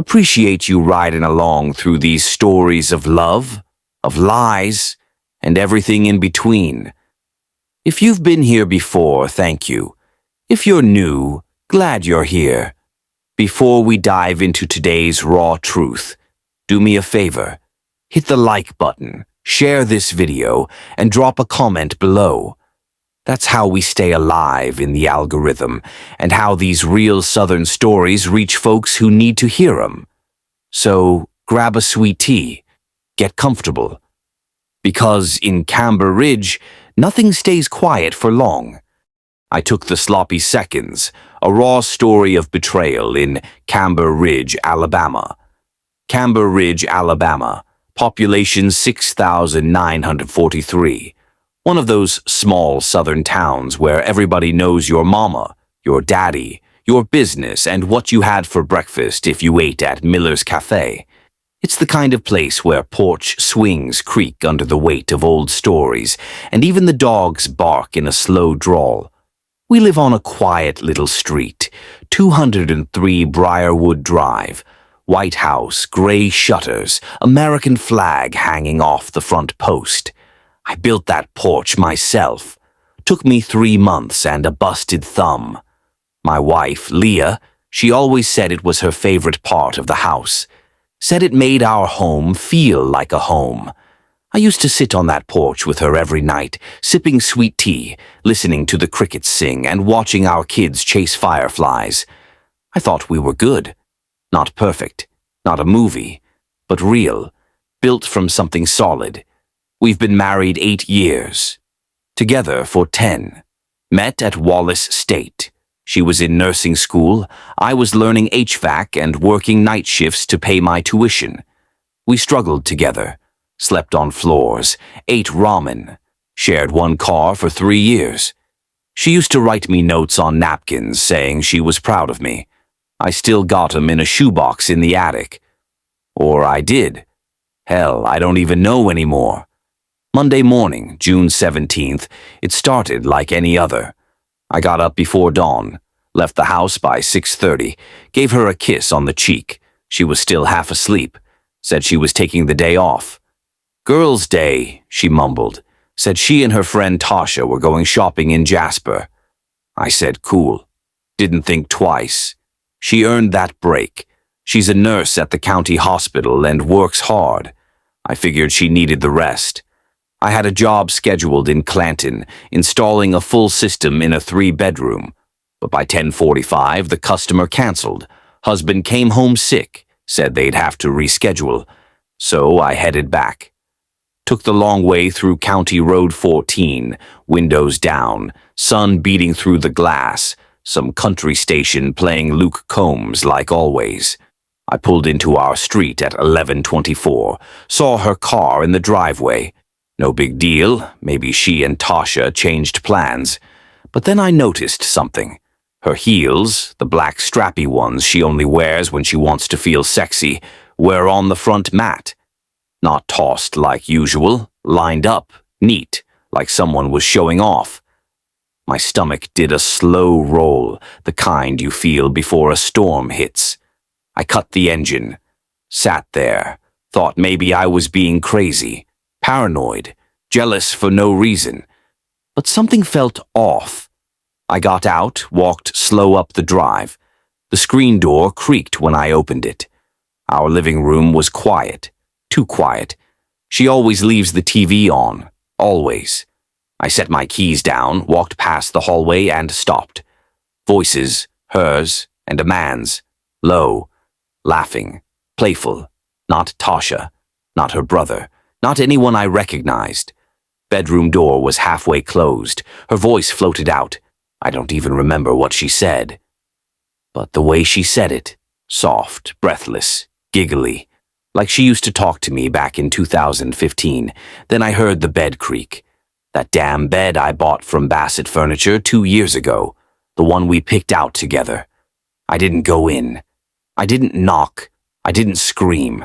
Appreciate you riding along through these stories of love, of lies, and everything in between. If you've been here before, thank you. If you're new, glad you're here. Before we dive into today's raw truth, do me a favor. Hit the like button, share this video, and drop a comment below. That's how we stay alive in the algorithm, and how these real Southern stories reach folks who need to hear them. So, grab a sweet tea, get comfortable. Because in Camber Ridge, nothing stays quiet for long. I took the sloppy seconds, a raw story of betrayal in Camber Ridge, Alabama. Camber Ridge, Alabama, population 6,943. One of those small southern towns where everybody knows your mama, your daddy, your business, and what you had for breakfast if you ate at Miller's Cafe. It's the kind of place where porch swings creak under the weight of old stories, and even the dogs bark in a slow drawl. We live on a quiet little street, 203 Briarwood Drive, White House, gray shutters, American flag hanging off the front post. I built that porch myself. Took me 3 months and a busted thumb. My wife, Leah, she always said it was her favorite part of the house. Said it made our home feel like a home. I used to sit on that porch with her every night, sipping sweet tea, listening to the crickets sing, and watching our kids chase fireflies. I thought we were good. Not perfect, not a movie, but real, built from something solid. We've been married 8 years. Together for 10. Met at Wallace State. She was in nursing school, I was learning HVAC and working night shifts to pay my tuition. We struggled together, slept on floors, ate ramen, shared one car for 3 years. She used to write me notes on napkins saying she was proud of me. I still got 'em in a shoebox in the attic. Or I did. Hell, I don't even know anymore. Monday morning, June 17th, it started like any other. I got up before dawn, left the house by 6:30, gave her a kiss on the cheek. She was still half asleep, said she was taking the day off. Girls' Day, she mumbled, said she and her friend Tasha were going shopping in Jasper. I said cool, didn't think twice. She earned that break. She's a nurse at the county hospital and works hard. I figured she needed the rest. I had a job scheduled in Clanton, installing a full system in a 3-bedroom. But by 10:45, the customer canceled. Husband came home sick, said they'd have to reschedule. So I headed back. Took the long way through County Road 14, windows down, sun beating through the glass, some country station playing Luke Combs like always. I pulled into our street at 11:24, saw her car in the driveway. No big deal, maybe she and Tasha changed plans. But then I noticed something. Her heels, the black strappy ones she only wears when she wants to feel sexy, were on the front mat. Not tossed like usual, lined up, neat, like someone was showing off. My stomach did a slow roll, the kind you feel before a storm hits. I cut the engine, sat there, thought maybe I was being crazy. Paranoid, jealous for no reason. But something felt off. I got out, walked slow up the drive. The screen door creaked when I opened it. Our living room was quiet, too quiet. She always leaves the TV on, always. I set my keys down, walked past the hallway and stopped. Voices, hers and a man's, low, laughing, playful. Not Tasha, not her brother. Not anyone I recognized. Bedroom door was halfway closed. Her voice floated out. I don't even remember what she said. But the way she said it, soft, breathless, giggly, like she used to talk to me back in 2015. Then I heard the bed creak. That damn bed I bought from Bassett Furniture 2 years ago. The one we picked out together. I didn't go in. I didn't knock. I didn't scream.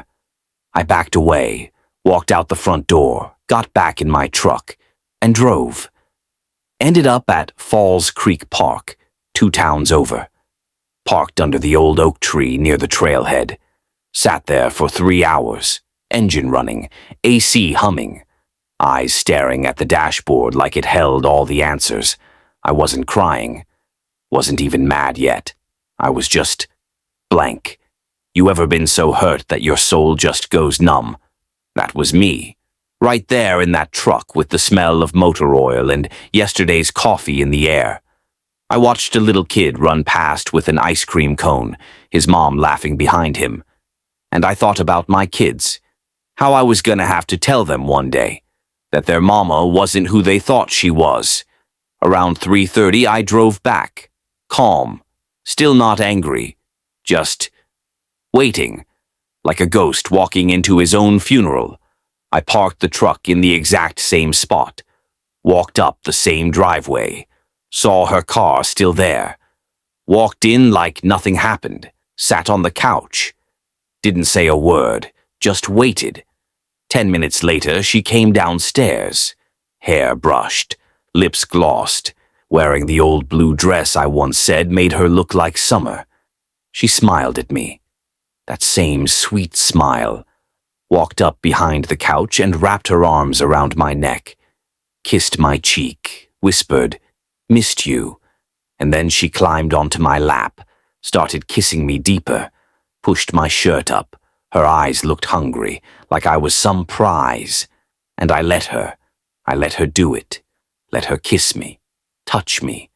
I backed away. Walked out the front door, got back in my truck, and drove. Ended up at Falls Creek Park, 2 towns over. Parked under the old oak tree near the trailhead. Sat there for 3 hours, engine running, AC humming, eyes staring at the dashboard like it held all the answers. I wasn't crying, wasn't even mad yet. I was just blank. You ever been so hurt that your soul just goes numb? That was me. Right there in that truck with the smell of motor oil and yesterday's coffee in the air. I watched a little kid run past with an ice cream cone, his mom laughing behind him. And I thought about my kids, how I was gonna have to tell them one day that their mama wasn't who they thought she was. Around 3:30, I drove back, calm, still not angry, just waiting, like a ghost walking into his own funeral. I parked the truck in the exact same spot, walked up the same driveway, saw her car still there, walked in like nothing happened, sat on the couch, didn't say a word, just waited. 10 minutes later, she came downstairs, hair brushed, lips glossed, wearing the old blue dress I once said made her look like summer. She smiled at me, that same sweet smile, walked up behind the couch and wrapped her arms around my neck, kissed my cheek, whispered, "Missed you," and then she climbed onto my lap, started kissing me deeper, pushed my shirt up. Her eyes looked hungry, like I was some prize, and I let her do it, let her kiss me, touch me,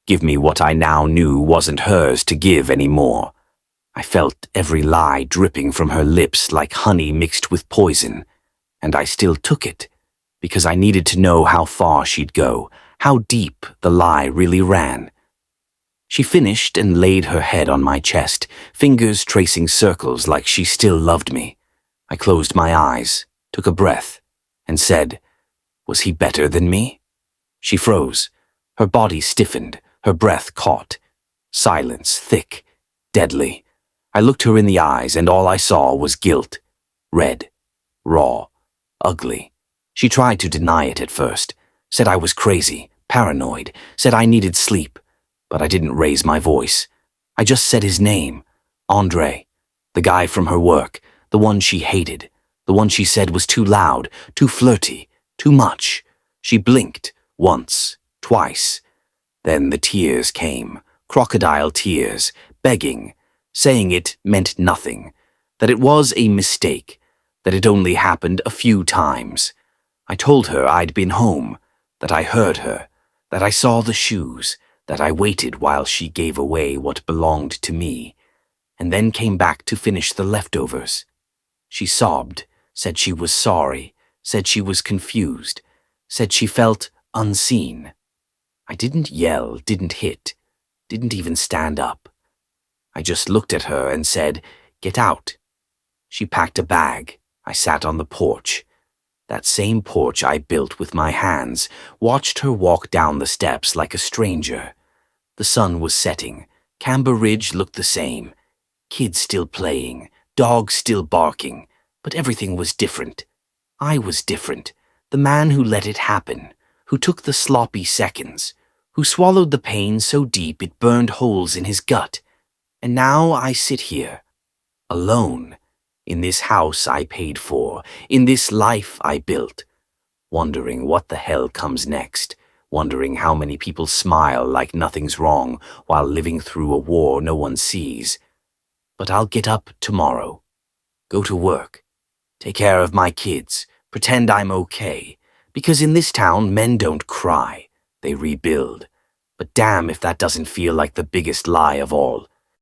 give me what I now knew wasn't hers to give anymore. I felt every lie dripping from her lips like honey mixed with poison, and I still took it, because I needed to know how far she'd go, how deep the lie really ran. She finished and laid her head on my chest, fingers tracing circles like she still loved me. I closed my eyes, took a breath, and said, "Was he better than me?" She froze. Her body stiffened, her breath caught. Silence, thick, deadly. I looked her in the eyes, and all I saw was guilt. Red, raw, ugly. She tried to deny it at first, said I was crazy, paranoid, said I needed sleep. But I didn't raise my voice. I just said his name, Andre, the guy from her work, the one she hated, the one she said was too loud, too flirty, too much. She blinked, once, twice. Then the tears came, crocodile tears, begging, saying it meant nothing, that it was a mistake, that it only happened a few times. I told her I'd been home, that I heard her, that I saw the shoes, that I waited while she gave away what belonged to me, and then came back to finish the leftovers. She sobbed, said she was sorry, said she was confused, said she felt unseen. I didn't yell, didn't hit, didn't even stand up. I just looked at her and said, "Get out." She packed a bag. I sat on the porch. That same porch I built with my hands, watched her walk down the steps like a stranger. The sun was setting. Camber Ridge looked the same. Kids still playing, dogs still barking, but everything was different. I was different. The man who let it happen, who took the sloppy seconds, who swallowed the pain so deep it burned holes in his gut. And now I sit here, alone, in this house I paid for, in this life I built, wondering what the hell comes next, wondering how many people smile like nothing's wrong while living through a war no one sees. But I'll get up tomorrow, go to work, take care of my kids, pretend I'm okay, because in this town men don't cry, they rebuild. But damn if that doesn't feel like the biggest lie of all.